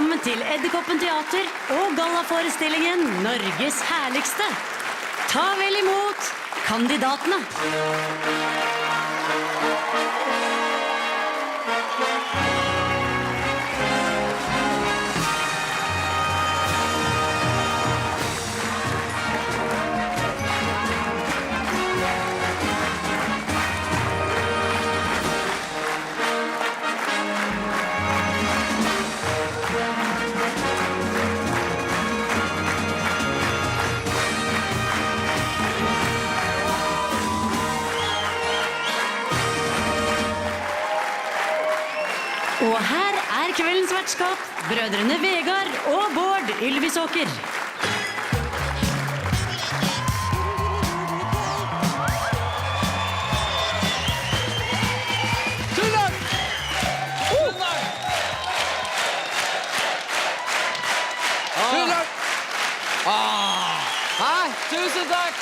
Velkommen til Edderkoppen Teater og gallaforestillingen Norges herligste. Ta vel imot kandidatene. Og her er kveldens vertskap, brødrene Vegard og Bård Ylvisåker. Tusen takk!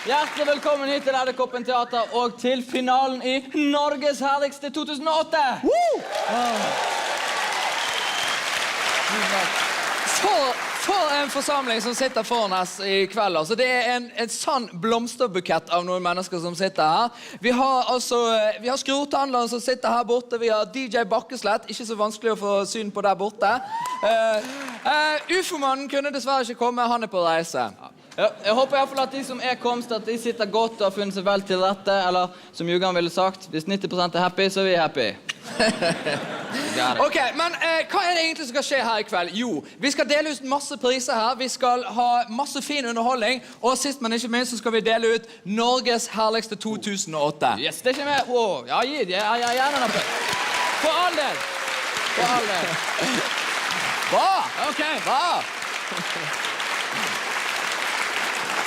Hjertelig velkommen hit til Edderkoppen Teater og til finalen i Norges herligste 2008! For en forsamling som sitter foran oss i kveld. Altså, det er en sann blomsterbukett av noen mennesker som sitter her. Vi har skrothandleren som sitter her borte. Vi har DJ Bakkeslett, ikke så vanskelig å få syn på der borte. UFO-mannen kunne dessverre ikke komme, han er på reise. Ja, jeg håper i hvert fall at de som er komst, at de sitter godt og har funnet seg vel til rette, eller som Jugan ville sagt, hvis 90% er happy, så er vi happy. Ok, men hva er det egentlig som skal skje her i kveld? Jo, vi skal dele ut masse priser her, vi skal ha masse fin underholdning, og sist men ikke minst så skal vi dele ut Norges herligste 2008. Yes, det er ikke med. Ja, gi det. Gjerne noe. For all del. Bra! Ok. Bra!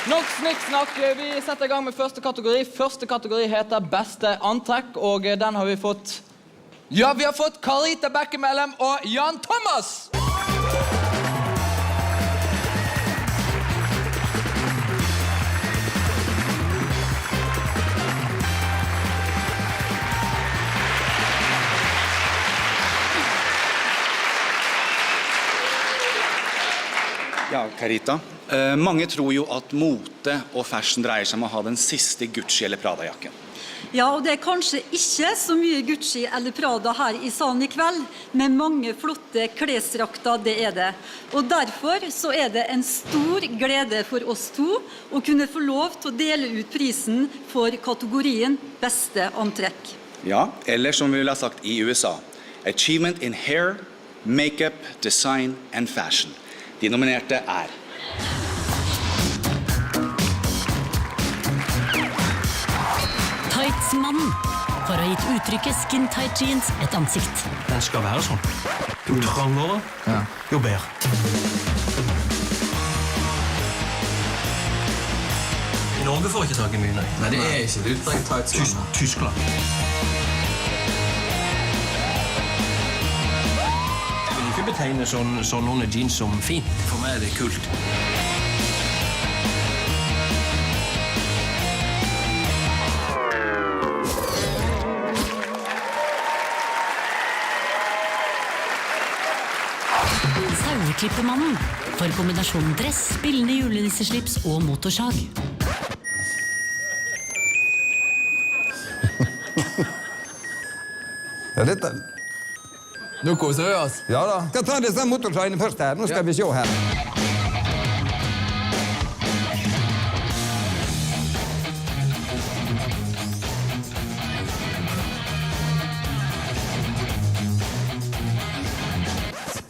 Nok snikksnakk, vi setter i gang med første kategori. Første kategori heter beste antrekk, og den har vi fått... Ja, vi har fått Karita Bekkemellem og Jan Thomas! Ja, Karita. Mange tror jo at mote og fashion dreier seg om å ha den siste Gucci eller Prada-jakken. Ja, og det er kanskje ikke så mye Gucci eller Prada her i salen i kveld, men mange flotte klesdrakter, det er det. Og derfor så er det en stor glede for oss to å kunne få lov til å dele ut prisen for kategorien beste antrekk. Ja, eller som vi ville ha sagt i USA, Achievement in Hair, Makeup, Design and Fashion. De nominerte er... Tightsmannen, for å ha gitt uttrykket skin tight jeans et ansikt. Den skal være sånn. Jo trangere, jo bedre. I Norge får ikke tak i mye, nei. Nei, det er ikke det. Det er tightsmannen. Tyskland. Jeg vil ikke betegne sånne jeans som fint. For meg er det kult. Saueklippemannen, for kombinasjonen dress, spillende julenisseslips og motorsag. Ja, dette... Nå koser vi oss. Ja da. Skal ta disse motorsagene først her. Nå skal vi se her.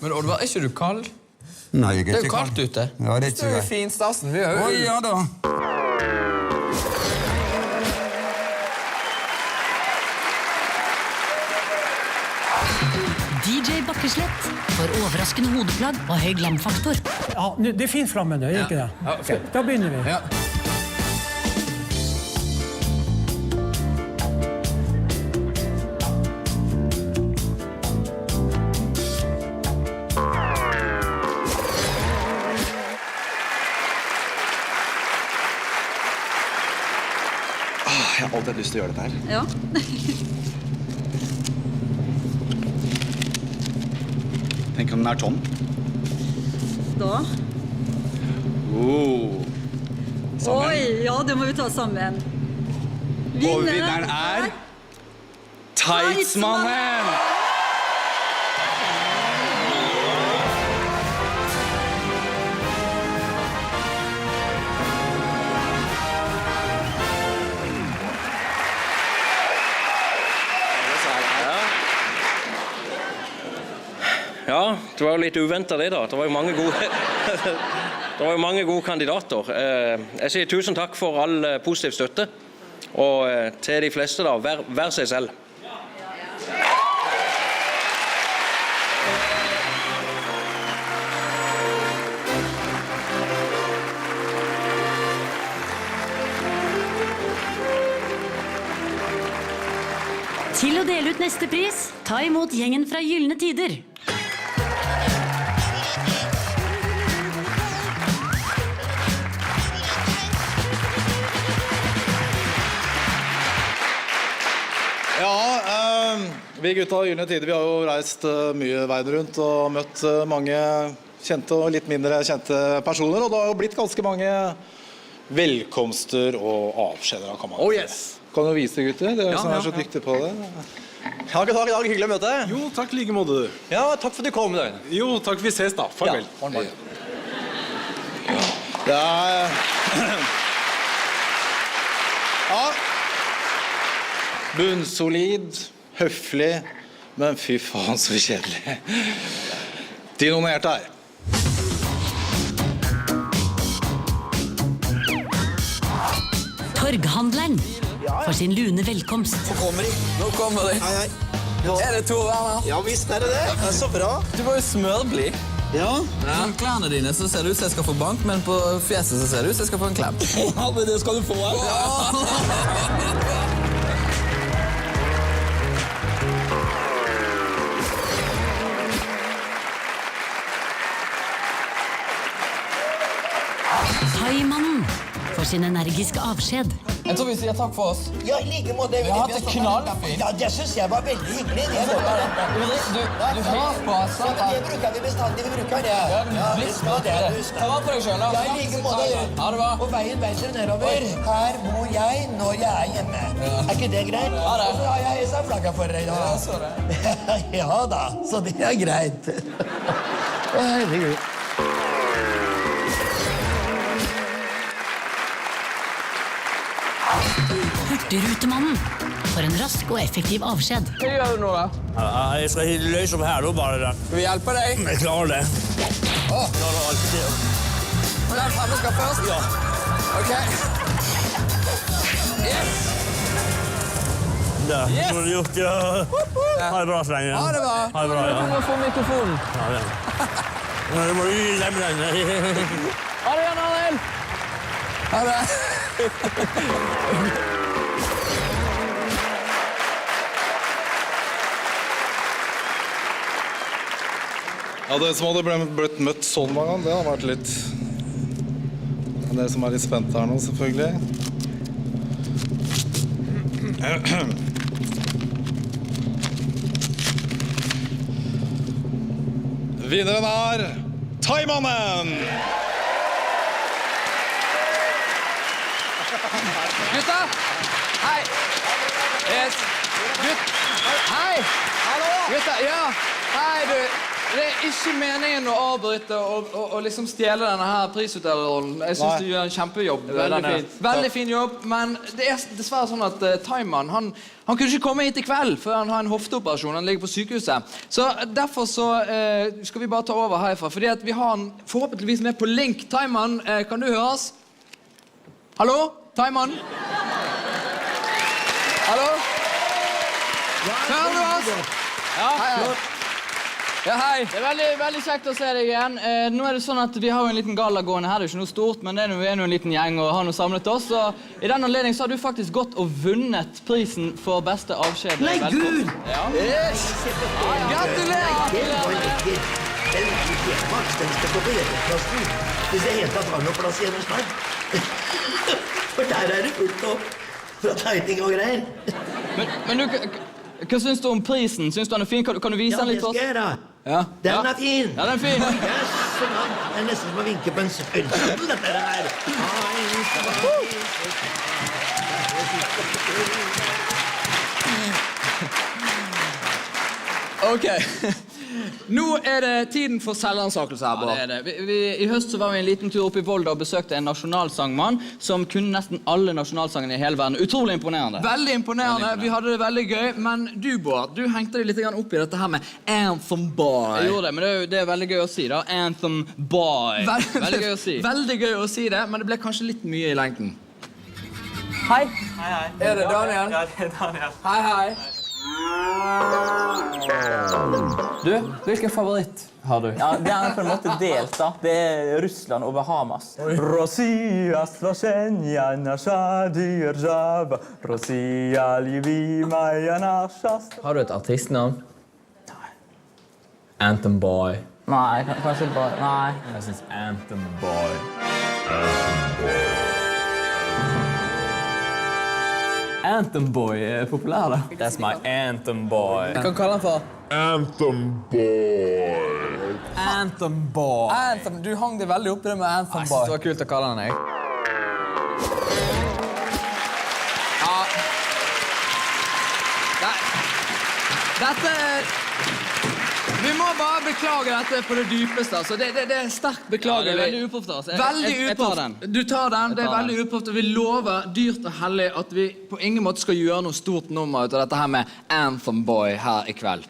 Men Oddvar, er ikke du kald? Nei, jeg Det er jo kaldt ute. Ja, det er ikke Det er jo greit. fin stasen. Vi har jo... Oi, ja da. DJ Bakkeslett, for overraskende hodeplagg og høy glamfaktor. Ja, det er fint flammende, gjør ikke det? Ja, fint. Da begynner vi. Ja. Jeg har alltid lyst til å gjøre dette her. Ja. Tenk om den tom. Da. Oi, ja, det må vi ta sammen. Og vinneren Tightsmannen! Ja, det var jo litt uventet det da. Det var jo mange gode, det var jo mange gode kandidater. Jeg sier tusen takk for all positiv støtte, og til de fleste da, vær seg selv. Til å dele ut neste pris, ta imot gjengen fra Gyllene Tider. Ja, vi gutta av Gyllene Tider, vi har jo reist mye veien rundt og møtt mange kjente og litt mindre kjente personer, og det har jo blitt ganske mange velkomster og avskjeder, kan man si. Kan du vise, gutter? Det som er så dyktig på det. Ja, god dag, hyggelig å møte. Jo, takk like måte. Ja, takk for at du kom. Jo, takk, vi ses da. Farvel. Det Ja. Bunnsolid, høflig, men fy faen så kjedelig. De nominerte her. Torghandleren for sin lune velkomst. Nå kommer de. Hei. Er det Tor Werner? Ja, visst er det det. Det er så bra. Du var jo smørblid. Ja. På klærne dine så ser det ut som jeg skal få bank, men på fjeset så ser det ut som jeg skal få en klem. Ja, men det skal du få her. Thaimannen for sin energiske avskjed. Jeg tror vi sier takk for oss. Ja, i like måte. Vi har hatt det knallfint. Ja, det synes jeg var veldig hyggelig. Du hører på oss. Ja, men det bruker vi bestandig. Vi bruker det. Ja, du skal det. Ta vare på deg selv. Ja, i like måte. Ha det bra. Og veien veiser nedover. Her bor jeg når jeg er hjemme. Er ikke det greit? Ja, det. Og så har jeg hesa flagget for deg da. Ja, så det. Ja da, så det er greit. Herregud. Hurtigrutemannen for en rask og effektiv avskjed. Hva gjør du nå da? Jeg skal løse opp her nå bare. Skal vi hjelpe deg? Jeg klarer det. Klarer alt det. Og den fremme skal først? Ja. Ok. Yes! Det har du gjort, ja. Ha det bra så lenge. Ha det bra. Ha det bra, ja. Du må få mikrofonen. Ja, det. Nå må du lemme den. Ha det igjen, Arild. Ha det. Ja, dere som hadde blitt møtt sånn mange ganger, det har vært litt... Dere som er litt spent her nå, selvfølgelig. Vinneren er Thaimannen! Gutta! Hei! Yes. Hei! Hallo! Gutta, ja! Hei, du! Det er ikke meningen å avbryte og liksom stjele denne her prisutdelerrollen. Jeg synes du gjør en kjempejobb. Veldig fin jobb, men det er dessverre sånn at Thaimannen, han kunne ikke komme hit i kveld før han har en hofteoperasjon. Han ligger på sykehuset. Så derfor så skal vi bare ta over herfra, fordi at vi har han forhåpentligvis med på link. Thaimannen, kan du høre oss? Hallo? Thaimannen? Hallo? Hører du oss? Ja, hei. Ja, hei. Det er veldig kjekt å se deg igjen. Nå er det sånn at vi har jo en liten gala gående her. Det er ikke noe stort, men vi er jo en liten gjeng og har noe samlet oss. Og i den anledning så har du faktisk gått og vunnet prisen for beste avskjed. Nei, Gud! Ja. Yes! Gratulerer! Den skal på breddeplassen. Hvis jeg helt tatt har noe plass igjen hos meg. For der er det fullt opp fra tegning og greier. Men du, hva syns du om prisen? Syns du han er fin? Kan du vise den litt for oss? Ja, det skal jeg da. Ja. Den er fin! Ja, den er fin. Yes, man. Det er nesten som å vinke på en sølvkjøttel, dette her. Ok. Nå det tiden for selvansakelse her, Bård. Ja, det I høst så var vi en liten tur opp I Volda og besøkte en nasjonalsangmann som kunne nesten alle nasjonalsangene I hele verden. Utrolig imponerende. Veldig imponerende. Vi hadde det veldig gøy. Men du, Bård, du hengte deg litt opp I dette her med Anthem Boy. Jeg gjorde det, men det er veldig gøy å si da. Anthem Boy. Veldig gøy å si. Veldig gøy å si det, men det ble kanskje litt mye I lengden. Hei. Hei. Det Daniel? Ja, det Daniel. Hei, hei. Du, hvilken favoritt har du? Ja, det på en måte delt da. Det Russland og Bahamas. Россия, слушенья наша держава. Россия, любимая наша. Har du et artistnavn? Nei. Anthem Boy. Nei, kanskje bare... Nei. Jeg synes Anthem Boy. Anthem Boy populær da. That's my Anthem Boy. Hva kaller han for? Anthem Boy. Anthem Boy. Anthem, du hang det veldig opp I det med Anthem Boy. Jeg synes det var kult å kalle han, jeg. Ja. Dette... Vi må bare beklage dette på det dypeste, altså. Det sterkt beklager. Ja, det veldig uproft, altså. Veldig uproft. Jeg tar den. Du tar den, det veldig uproft, og vi lover dyrt og hellig at vi på ingen måte skal gjøre noe stort nummer ut av dette her med Anthem Boy her I kveld.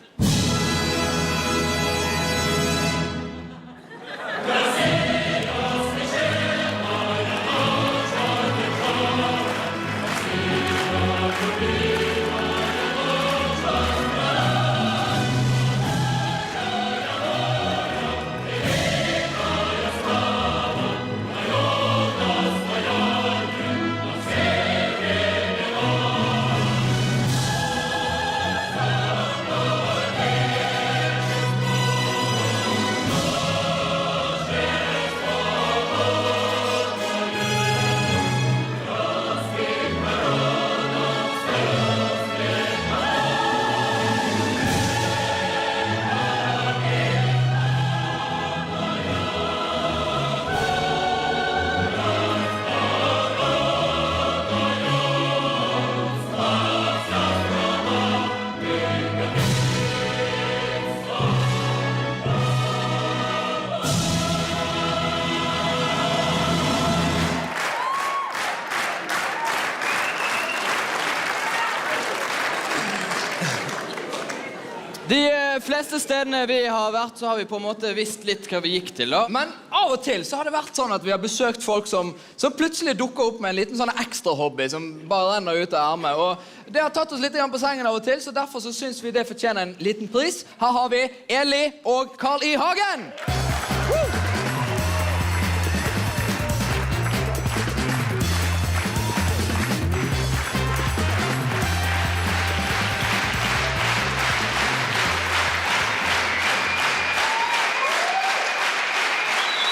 De fleste stedene vi har vært, så har vi på en måte visst litt hva vi gikk til da. Men av og til så har det vært sånn at vi har besøkt folk som plutselig dukker opp med en liten sånn ekstra hobby som bare renner ut av ermet. Og det har tatt oss litt på sengen av og til, så derfor så synes vi det fortjener en liten pris. Her har vi Eli og Carl I. Hagen!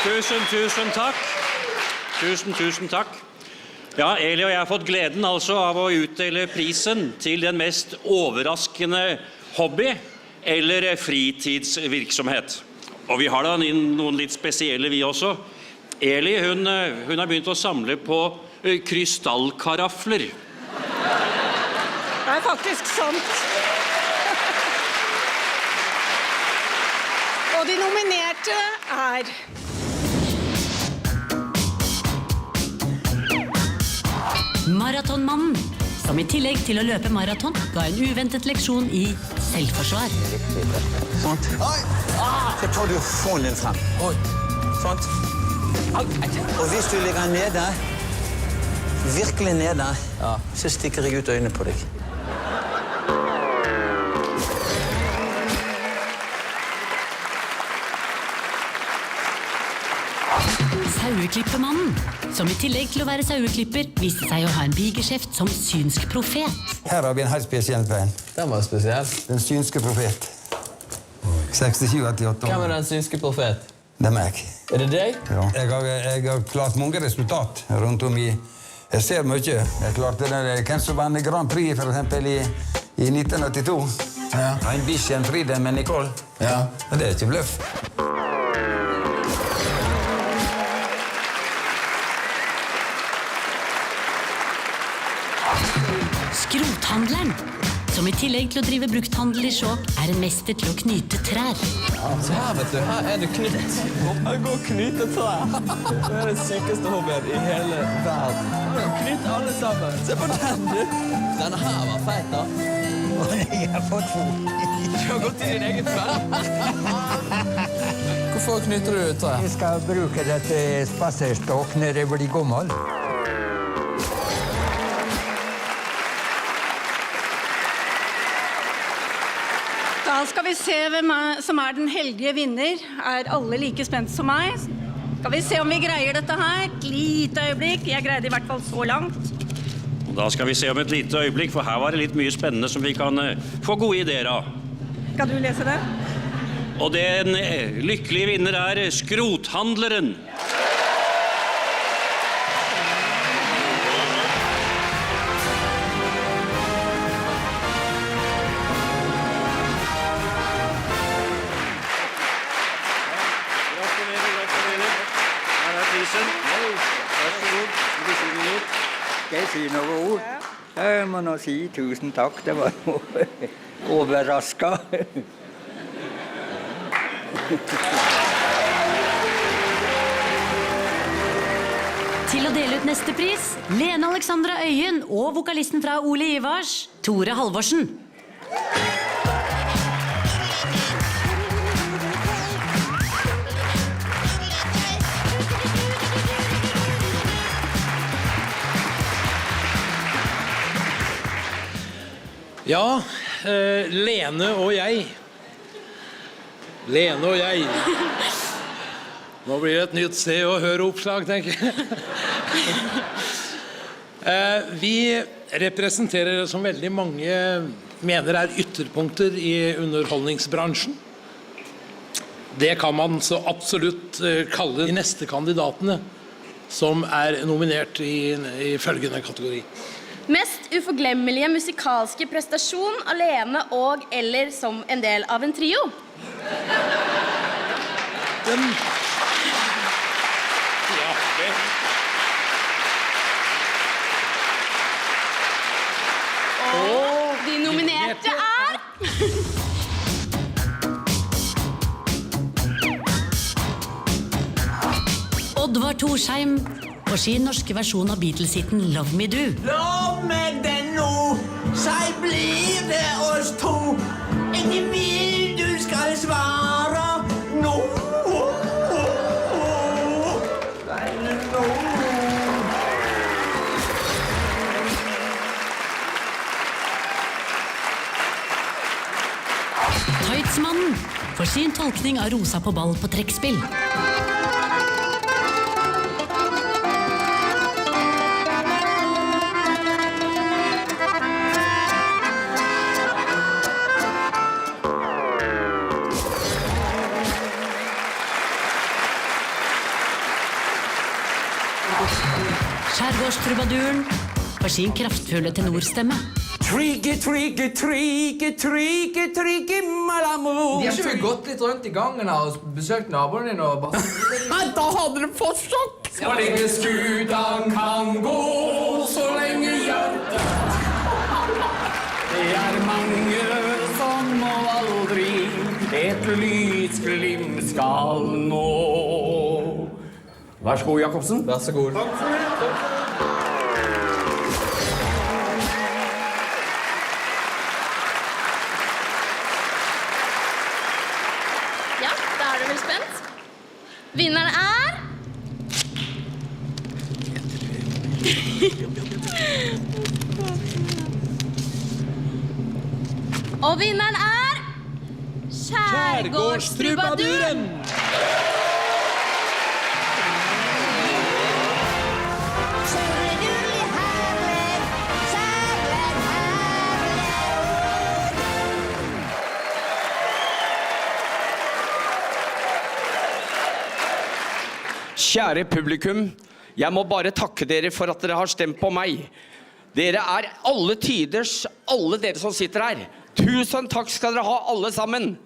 Tusen takk. Tusen takk. Ja, Eli og jeg har fått gleden altså av å utdele prisen til den mest overraskende hobby eller fritidsvirksomhet. Og vi har da noen litt spesielle vi også. Eli, hun har begynt å samle på krystallkarafler. Det faktisk sant. Og de nominerte Maratonmannen, som I tillegg til å løpe maraton, ga en uventet leksjon I selvforsvar. Sånt. Så tar du hånden frem. Sånt. Og hvis du ligger nede, virkelig nede, så stikker jeg ut øynene på deg. Saueklippermannen, som I tillegg til å være saueklipper, viste seg å ha en bigeskjeft som synsk profet. Her har vi en helt spesiell venn. Den var spesiell. Den synske profet. 67-88 år. Hvem den synske profet? Det meg. Det deg? Ja. Jeg har klart mange resultat rundt om I... Jeg ser mye. Jeg klarte den Hvem som vant Grand Prix, for eksempel, I 1982. Ja. En bikkje, en Fride med Nicole. Ja. Det er ikke bløff. Skrothandleren, som I tillegg til å drive brukthandel I Skjåk, en mester til å knyte trær. Ja, så her vet du, her det knytt. Her går knytetrær. Det det sykeste hobbyen I hele verden. Knytt alle sammen. Se på den, du. Denne her var feit, da. Jeg har fått fot. Du har gått I din egen ferd. Hvorfor knytter du trær? Jeg skal bruke det til spaserstokk når jeg blir gammel. Da skal vi se hvem som den heldige vinner. Alle like spent som meg? Skal vi se om vi greier dette her? Et lite øyeblikk. Jeg greide I hvert fall så langt. Og da skal vi se om et lite øyeblikk, for her var det litt mye spennende som vi kan få gode ideer av. Skal du lese det? Og den lykkelige vinner Skrothandleren. Skal jeg si noe ord? Jeg må nå si tusen takk, det var noe overrasket. Til å dele ut neste pris, Lene Alexandra Øyen og vokalisten fra Ole Ivars, Tore Halvorsen. Ja, Lene og jeg. Lene og jeg. Nå blir det et nytt sted å høre oppslag, tenker jeg. Vi representerer det som veldig mange mener ytterpunkter I underholdningsbransjen. Det kan man så absolutt kalle de neste kandidatene som nominert I følgende kategori. Mest uforglemmelige musikalske prestasjon alene og eller som en del av en trio. Og de nominerte Oddvar Torsheim og sin norske versjon av Beatles-hitten Love Me Do. Lov meg den nå, seg blir det oss to. Ingen vil du skal svare nå. Tightsmannen for sin tolkning av Rosa på ball på trekkspill. Skjærgårdstrubaduren for sin kraftfulle tenorstemme. Trigge, trigge, trigge, trigge, trigge, malamor. De har ikke gått litt rundt I gangen her og besøkt naboen din og bare... Da hadde du fått sjokk! Så lenge skutan kan gå, så lenge hjertet. Det mange som aldri et lysglimt skal nå. Vær så god, Jakobsen. Vær så god. Takk for det. Ja, da du vel spent. Vinneren Og vinneren Skjærgårdstrubaduren. Kjære publikum, jeg må bare takke dere for at dere har stemt på meg. Dere alle tiders, alle dere som sitter her. Tusen takk skal dere ha, alle sammen.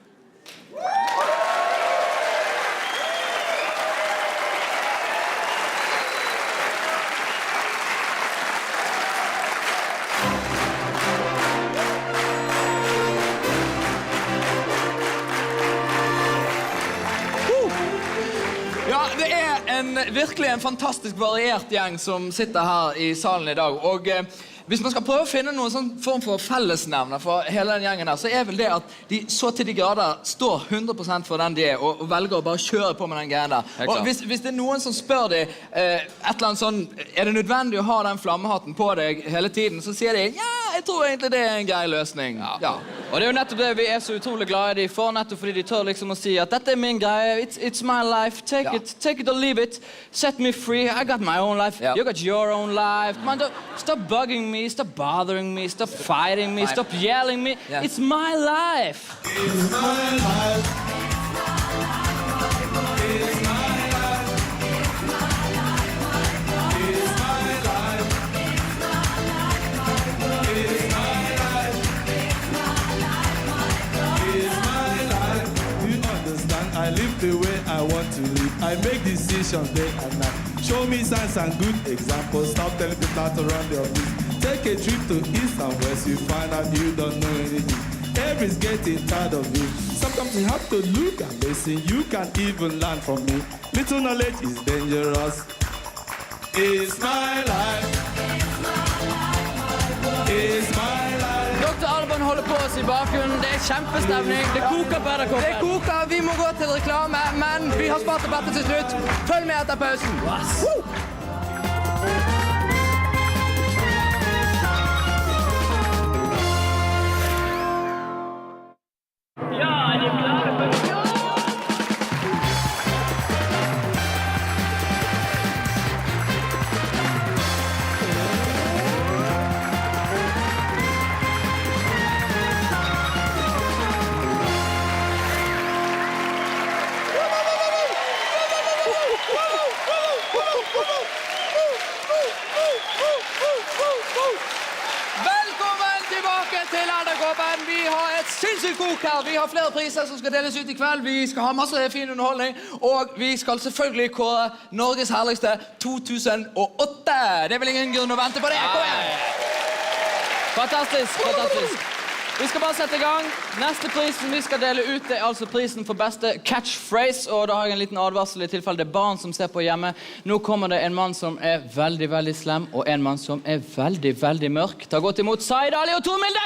Ja, det virkelig en fantastisk variert gjeng som sitter her i salen i dag. Og hvis man skal prøve å finne noen sånn form for fellesnevner for hele den gjengen her, så vel det at de så til de grader står 100% for den de og velger å bare kjøre på med den greien der. Og hvis det noen som spør de et eller annet sånn, det nødvendig å ha den flammehatten på deg hele tiden, så sier de, ja, jeg tror egentlig det en grei løsning. Ja. Og det jo nettopp det vi så utrolig glade i de for, nettopp fordi de tør liksom å si at dette min greie, it's my life, take it or leave it, set me free, I got my own life, you got your own life. Man, stop bugging me, stop bothering me, stop fighting me, stop yelling me, it's my life. It's my life. It's my I live the way I want to live. I make decisions day and night. Show me signs and good examples. Stop telling people how to run their business. Take a trip to east and west. You find out you don't know anything. Everybody's getting tired of you. Sometimes you have to look and listen. You can even learn from me. Little knowledge is dangerous. It's my life. It's my life. Dr. Alban holder på oss i bakgrunnen. Det kjempestemning. Det koker på NRK. Det koker, vi må gå til reklame, men vi har spart opp dette til slutt. Følg med etter pausen. Vi har et sinnssykt kok her. Vi har flere priser som skal deles ut i kveld. Vi skal ha masse fin underholdning. Og vi skal selvfølgelig kåre Norges herligste 2008. Det er vel ingen grunn å vente på det. Kom igjen! Fantastisk, fantastisk. Vi skal bare sette i gang. Neste prisen vi skal dele ut er altså prisen for beste catchphrase. Og da har jeg en liten advarsel i tilfelle det er barn som ser på hjemme. Nå kommer det en mann som er veldig, veldig slem, og en mann som er veldig, veldig mørk. Ta godt imot Zaid Ali og Tor Milde!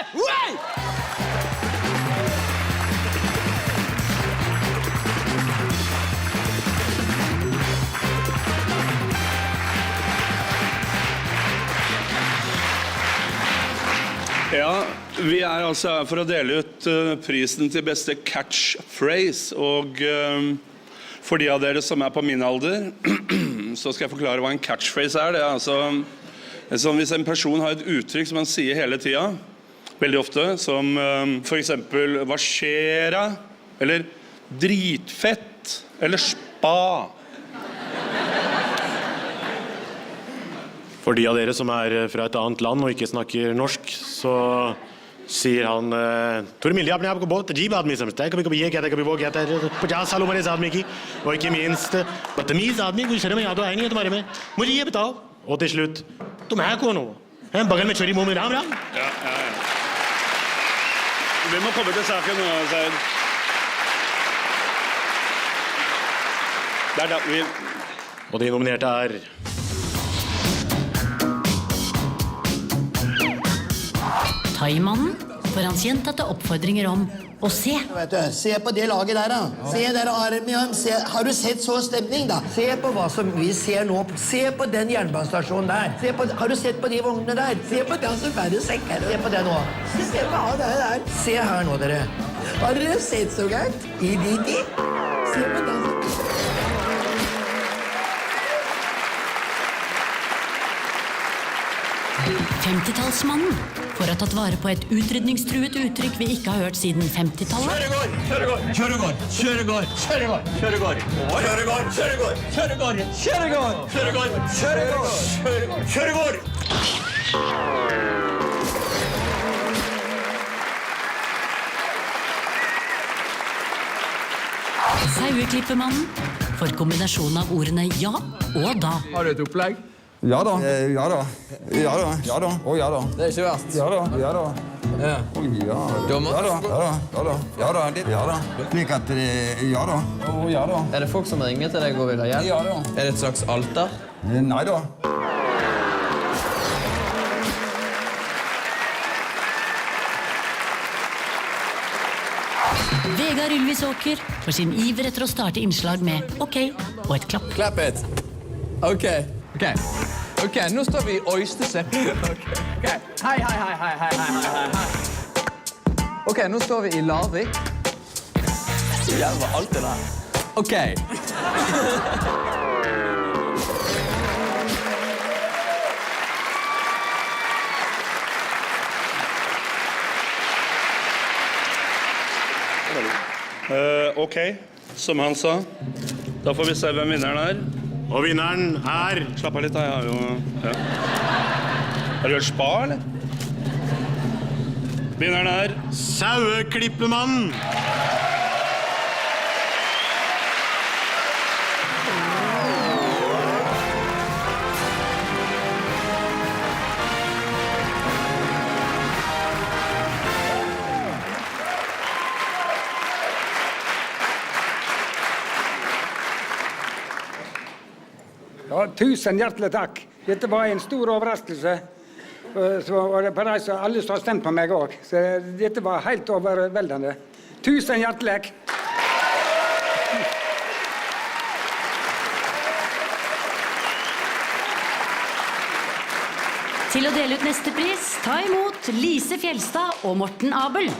Ja, vi altså her for å dele ut prisen til beste catchphrase, og for de av dere som på min alder, så skal jeg forklare hva en catchphrase er. Det altså sånn hvis en person har et uttrykk som han sier hele tiden, veldig ofte, som for eksempel hva skjer da? Eller dritfett, eller spa. For de av dere som fra et annet land og ikke snakker norsk, så sier han Tor Milde, apne aap ko bahut ajeeb aadmi samjhta hai, kabhi-kabhi ye kehta hai, kabhi wo kehta hai, 50 साल उम्र इस आदमी की, और ikke minst बदतमीज आदमी, कोई शर्म याद आया नहीं है तुम्हारे में, मुझे ये बताओ, और til slutt, तुम है कौन हो? हैं बगल में छुरी मुंह में राम Ram? Ja. Vi må komme til saken nå, Zaid. Det da vi... Og de nominerte Thaimannen for hans gjentatte oppfordringer om å se. Vet du, se på det laget der da. Se der armen. Har du sett så stemning da? Se på hva som vi ser nå. Se på den jernbanestasjonen der. Har du sett på de vognene der? Se på den som bærer sekker. Se på det nå. Se på det der. Se her nå, dere. Har dere sett så galt? I de? Se på den. 50-tallsmannen for å ha tatt vare på et utrydningstruet uttrykk vi ikke har hørt siden 50-tallet. Saueklippemannen for kombinasjonen av ordene ja og da. Har du et opplegg? Ja da. Ja da. Ja da. Ja da. Å ja da. Det er ikke verst. Ja da. Ja da. Ja. Å ja da. Du har måttet- Ja da. Ja da. Ja da. Ja da. Ja da. Slik at det ja da. Å ja da. Er det folk som ringer til deg og vil ha hjelp? Ja da. Er det et slags alter? Nei da. Vegard Ylvisåker for sin iver etter å starte innslag med ok og et klapp. Clap it. Ok. Ok, nå står vi i Øystese. Ok. Hei. Ok, nå står vi i Larvik. Det gjelder alt det der. Ok. Ok, som han sa. Da får vi se hvem vinneren er. Og vinneren er... Slapp av litt, da. Jeg har jo... Ja. Har du hørt spa, eller? Vinneren er... Saueklippemannen! Ja, tusen hjertelig takk. Dette var en stor overraskelse. Og det er så alle som har stemt på meg også. Så dette var helt overveldende. Tusen hjertelig. Til å dele ut neste pris, ta imot Lise Fjelstad og Morten Abel.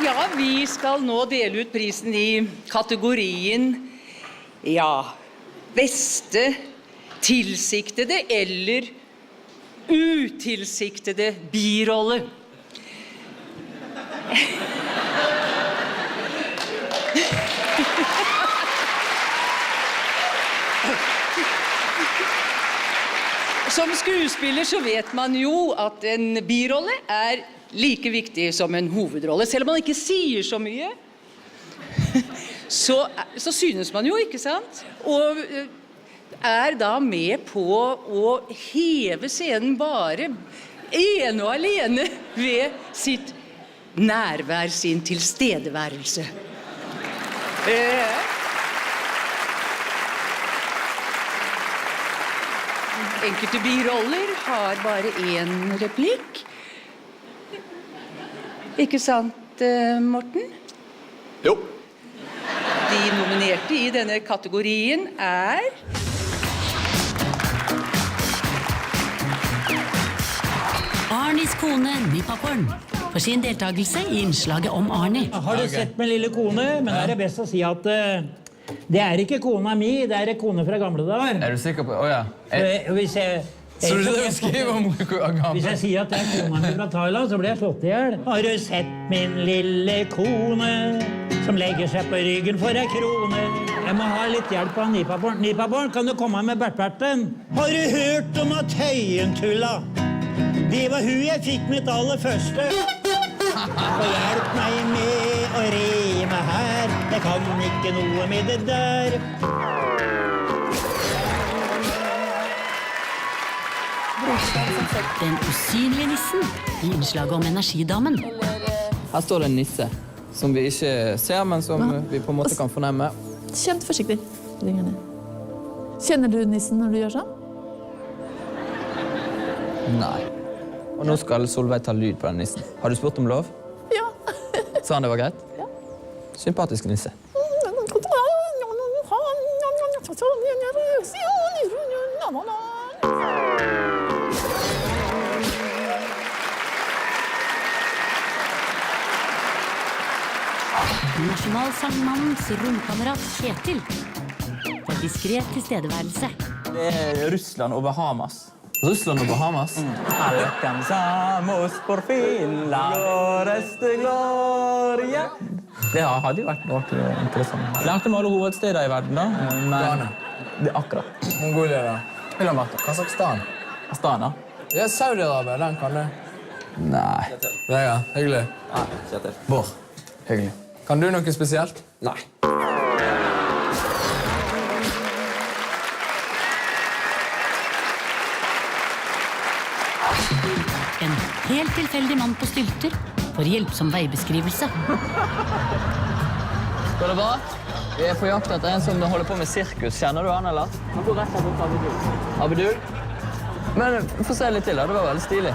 Ja, vi skal nå dele ut prisen i kategorien beste tilsiktede eller utilsiktede birolle. Som skuespiller så vet man jo at en birolle er like viktig som en hovedrolle. Selv om man ikke sier så mye, så synes man jo, ikke sant? Og er da med på å heve scenen bare ene og alene ved sitt nærvær, sin tilstedeværelse. Enkelte biroller har bare én replikk. Ikke sant, Morten? Jo. De nominerte i denne kategorien er... Arnis kone, Nypapporn, for sin deltakelse i innslaget om Arni. Har du sett min lille kone? Men er det best å si at det er ikke kona mi, det er en kone fra gamle dager. Er du sikker på... Åja. Hvis jeg... Så du skriver om gammel? Hvis jeg sier at det er kona mi fra Thailand, så blir jeg slått ihjel. Har du sett min lille kone som legger seg på ryggen for en krone? Jeg må ha litt hjelp av Nypapporn. Nypapporn, kan du komme med Bert-Berten? Har du hørt om at Tøyentulla? Det var hun jeg fikk mitt aller første. Og hjelp meg med å rime her. Jeg kan ikke noe med det der. Den usynlige nissen i innslaget om energidamen. Her står det en nisse, som vi ikke ser, men som vi på en måte kan fornemme. Kjempeforsiktig. Kjenner du nissen når du gjør sånn? Nei. Og nå skal Solveig ta lyd på den nissen. Har du spurt om lov? Ja. Sa han det var greit? Ja. Sympatisk nisse. Nasjonalsangmannens romkamerat Kjetil for diskret tilstedeværelse. Det er Russland og Bahamas. Russland og Bahamas? Alcanzamos por fin la gloria. Det hadde jo vært noe interessant. Lærte vi alle hovedsteder i verden da? Ghana. Det er akkurat. Mongolia da. Vil han vært Kazakhstan? Astana. Ja, Saudi-Arabia, den kan du. Nei. Vegard, hyggelig. Nei, Kjetil. Bård, hyggelig. Kan du noe spesielt? Nei. En helt tilfeldig mann på stylter får hjelpsom veibeskrivelse. Går det bra? Vi på jakt etter en som holder på med sirkus. Kjenner du han, eller? Han går rett mot Abedul. Abedul? Men få se litt til, da. Det var veldig stilig.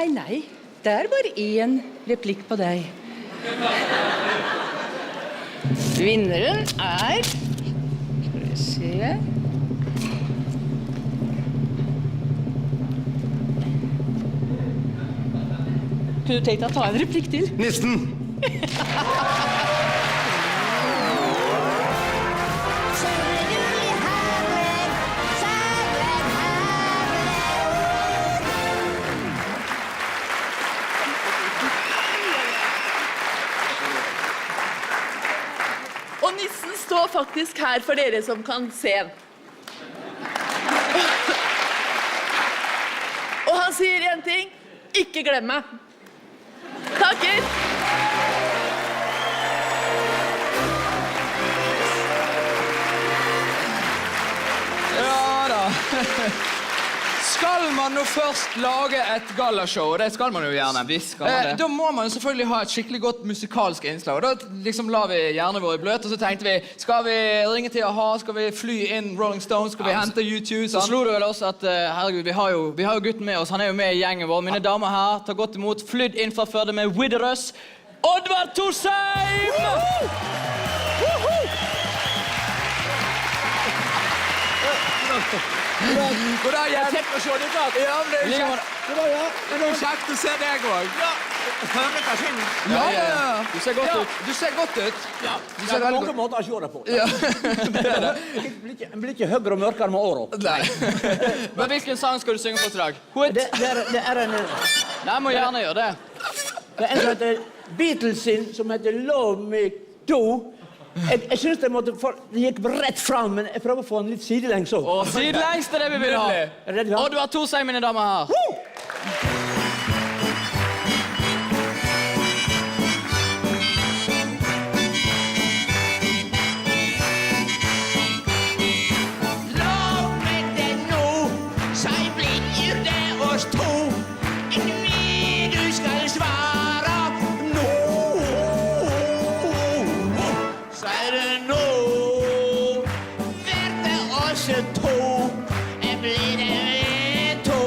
Nei. Det er bare én replikk på deg. Vinneren er... Skal vi se... Kunne du tenkt deg å ta en replikk til? Nissen! Og nissen står faktisk her for dere som kan se. Og han sier en ting. Ikke glem meg. Takker. Ja da. Skal man nå først lage et gallashow, og det skal man jo gjerne, da må man jo selvfølgelig ha et skikkelig godt musikalsk innslag. Og da liksom la vi hjernene våre bløt, og så tenkte vi, skal vi ringe til A-ha, skal vi fly inn Rolling Stones, skal vi hente U2? Så slo det vel også at, herregud, vi har jo gutten med oss, han er jo med i gjengen vår. Mine damer her, ta godt imot, flydd inn fra Førde med Widerøs, Oddvar Torsheim! God dag, Jens. Kjekt å se deg, Kat. Ja, men det er jo kjekt å se deg også. Ja. Du ser godt ut. Du ser godt ut. Ja, det er mange måter å se det på. Ja, det er det. En blir ikke høyere og mørkere med året. Nei. Men hvilken sang skal du synge for i dag? Det er en... Nei, jeg må gjerne gjøre det. Det er en som heter Beatles sin, som heter Love Me Do. Jeg synes det gikk rett fram, men jeg prøver å få en litt sidelengs også. Og sidelengs er det vi vil ha. Oddvar Torsheim, mine damer her. Love me det nå, så blir det oss to. Ikke mer du skal svare nå. Så det nå, blir det oss to. Blir det to.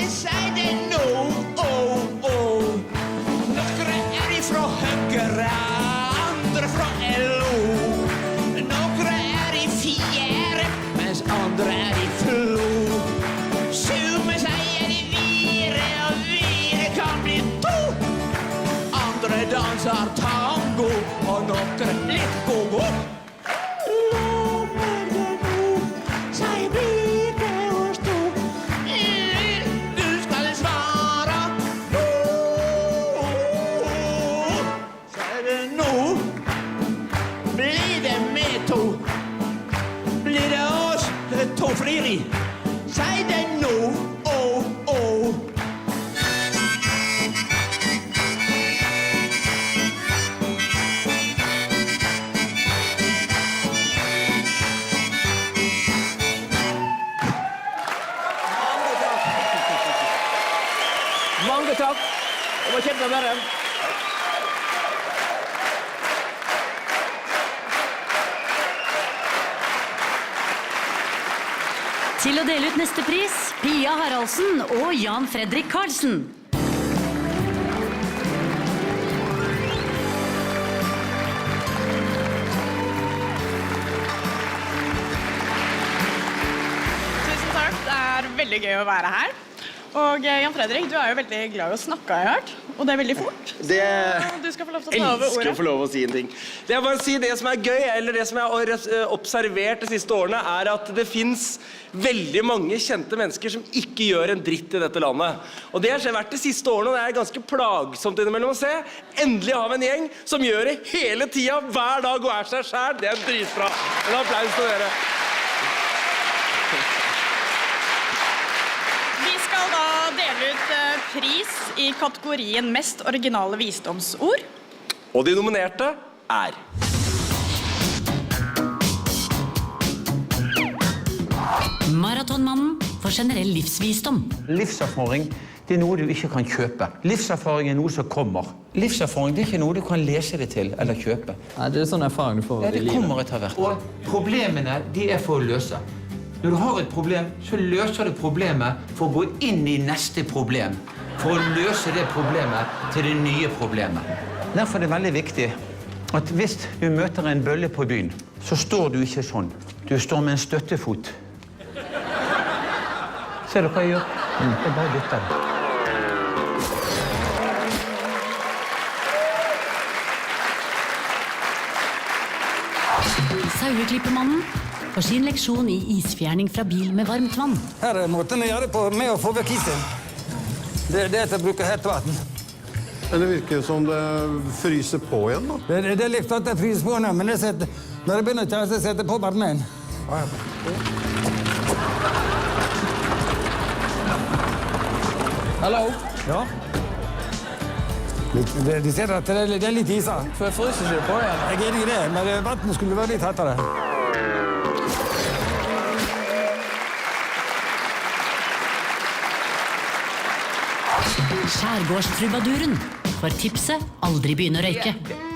Så det nå, Noen er ifra Høyre, andre fra LO. Noen er i fjerde, mens andre er i flo. Summe sier de vire, og vire kan bli to. Andre danser tango, og noen litt go-go. Lover det nå, sier blir det oss to. Du skal svare nå. Sier det nå, blir det med to. Blir det oss to fleri? Sier det nå, Mange takk. Det var kjempebra. Til å dele ut neste pris, Pia Haraldsen og Jan Fredrik Karlsen. Tusen takk, det er veldig gøy å være her. Og Jan Fredrik, du jo veldig glad I å snakke, har jeg hørt. Og det veldig fort. Så du skal få lov til å ta over ordet. Elsker å få lov å si en ting. Det jeg bare si, det som gøy, eller det som jeg har observert de siste årene, at det finnes veldig mange kjente mennesker som ikke gjør en dritt I dette landet. Og det har vært de siste årene, og det ganske plagsomt innimellom å se. Endelig har vi en gjeng som gjør det hele tiden, hver dag og seg selv. Det dritbra. En applaus til dere. Vi skal da dele ut pris I kategorien mest originale visdomsord. Og de nominerte Maratonmannen for generell livsvisdom. Livserfaring, det noe du ikke kan kjøpe. Livserfaring noe som kommer. Livserfaring, det ikke noe du kan lese det til eller kjøpe. Nei, det sånn erfaring du får Ja, det kommer etter hvert. Og problemene, de for å løse. Når du har et problem, så løser du problemet for å gå inn I neste problem. For å løse det problemet til det nye problemet. Derfor det veldig viktig at hvis du møter en bølle på byen, så står du ikke sånn. Du står med en støttefot. Ser du hva jeg gjør? Jeg bare dytter det. Saueklippermannen for sin leksjon I isfjerning fra bil med varmt vann. Her måten å gjøre på med å få vekk isen. Det til å bruke hettevann. Det virker som det fryser på igjen da. Det litt at det fryser på nå, men når jeg begynner å kjøre, så setter jeg på varmen. Hallo? Ja? De ser at det litt iser. For jeg fryser ikke på igjen. Jeg enig I det, men vannet skulle være litt hettere. Skjærgårdstrubaduren for tipset aldri begynne å røyke.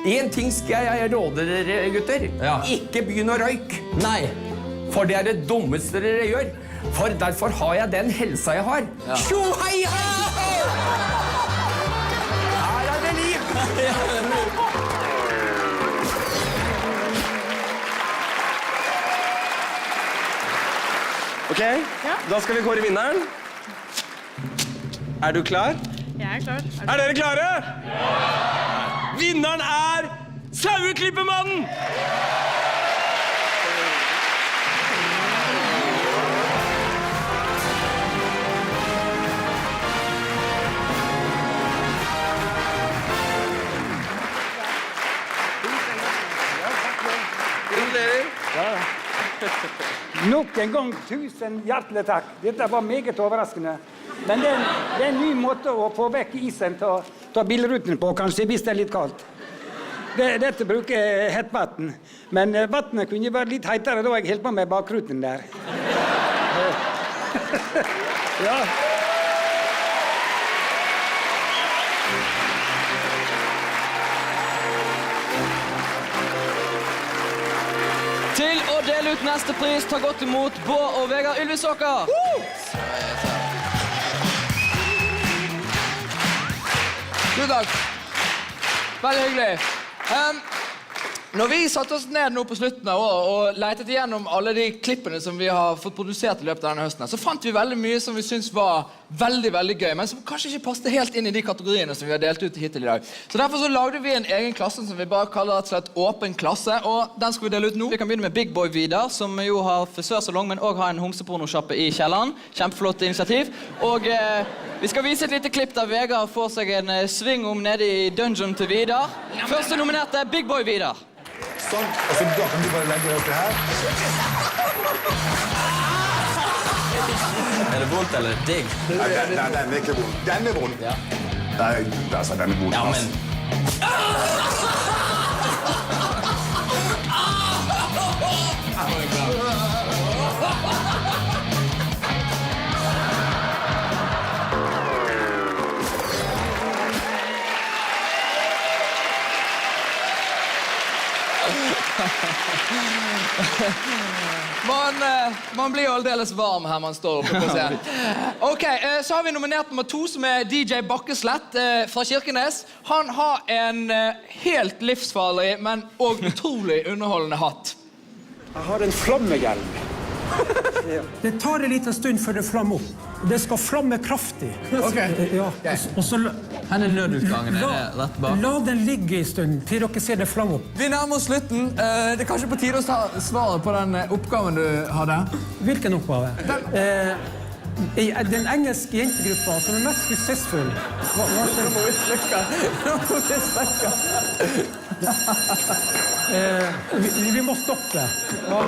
En ting skal jeg råde dere, gutter. Ikke begynn å røyke. Nei, for det det dummeste dere gjør. For derfor har jeg den helsa jeg har. Tjo hei hei! Her det liv! Ok, da skal vi kåre vinneren. Du klar? Jeg klar. Dere klare? Ja! Vinneren Saueklippermannen! Nok en gang, tusen hjertelig takk. Dette var meget overraskende. Men det en ny måte å få vekk isen til bilruten på, kanskje, hvis det litt kaldt. Dette bruker hettvatten. Men vattnet kunne være litt heitere da jeg helt på med bakruten der. Ja. Til å dele ut neste pris, ta godt imot Bård og Vegard Ylvisåker. God dag. Veldig hyggelig. Når vi satte oss ned nå på slutten av året og letet igjennom alle de klippene som vi har fått produsert I løpet av denne høsten, så fant vi veldig mye som vi synes var veldig, veldig gøy, men som kanskje ikke passet helt inn I de kategoriene som vi har delt ut hittil I dag. Så derfor så lagde vi en egen klasse som vi bare kaller rett og slett åpen klasse, og den skal vi dele ut nå. Vi kan begynne med Big Boy Vidar, som jo har frisørsalong, men også har en homsepornosjappe I kjelleren. Kjempeflott initiativ. Og vi skal vise et lite klipp der Vegard får seg en sving om nede I dungeon til Vidar. Første nominerte Big Boy Vidar. Sånn, og så da kan du bare legge oppi her. det vondt eller digg? Nei, den ikke vond. Den vond. Ja. Nei, altså, den vond. Ja, men... Man blir jo aldeles varm her man står oppe på scenen. Ok, så har vi nominert nummer 2, som DJ Bakkeslett fra Kirkenes. Han har en helt livsfarlig, men også utrolig underholdende hatt. Jeg har en flammehjelm. Det tar en liten stund før det flammer opp. Det skal flamme kraftig. Ok. Ja. Og så Her er nødutgangen, er det rett bak? la den ligge en stund til dere ser det flamme opp. Vi nærmer oss slutten. Det er kanskje på tide å ta svaret på den oppgaven du hadde. Hvilken oppgave? Den engelske jentegruppa som er mest suksessfull. Hva skjer? Vi må stoppe. Ja.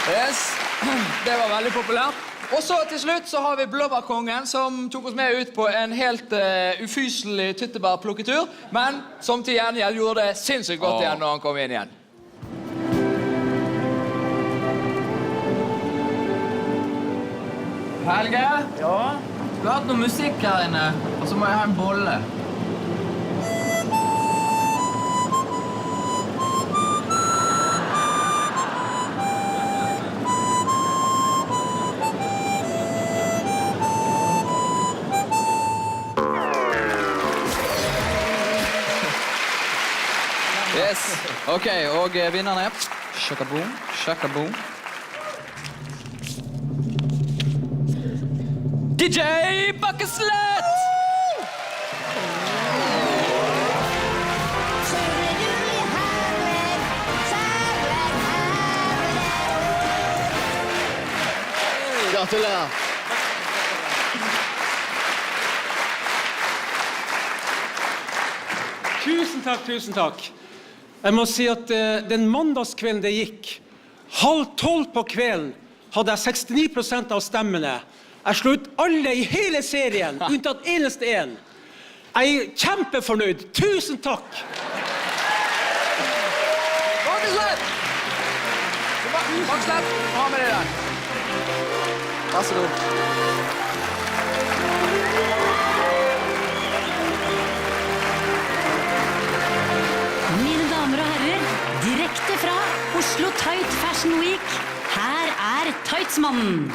Yes. Det var veldig populært. Og så til slutt så har vi Blåbærkongen som tok oss med ut på en helt ufyselig tyttebærplukketur, men som til gjengjeld gjorde det sinnssykt godt igjen når han kom inn igjen. Helge? Ja? Du har hatt noe musikk her inne, og så må jeg ha en bolle. Yes. Ok, og vinnerne er Shakaboom, Shakaboom. DJ Bakkeslett! Gratulerer. Tusen takk. Jeg må si at den mandagskvelden det gikk, 11:30 på kvelden, hadde jeg 69% av stemmene. Jeg slo ut alle i hele serien, unntatt eneste en. Jeg er kjempefornøyd. Tusen takk. Bakkeslett! Bakkeslett, ha med deg der. Vær så god. Mine damer og herrer, direkte fra Oslo Tight Fashion Week, her er Tightsmannen.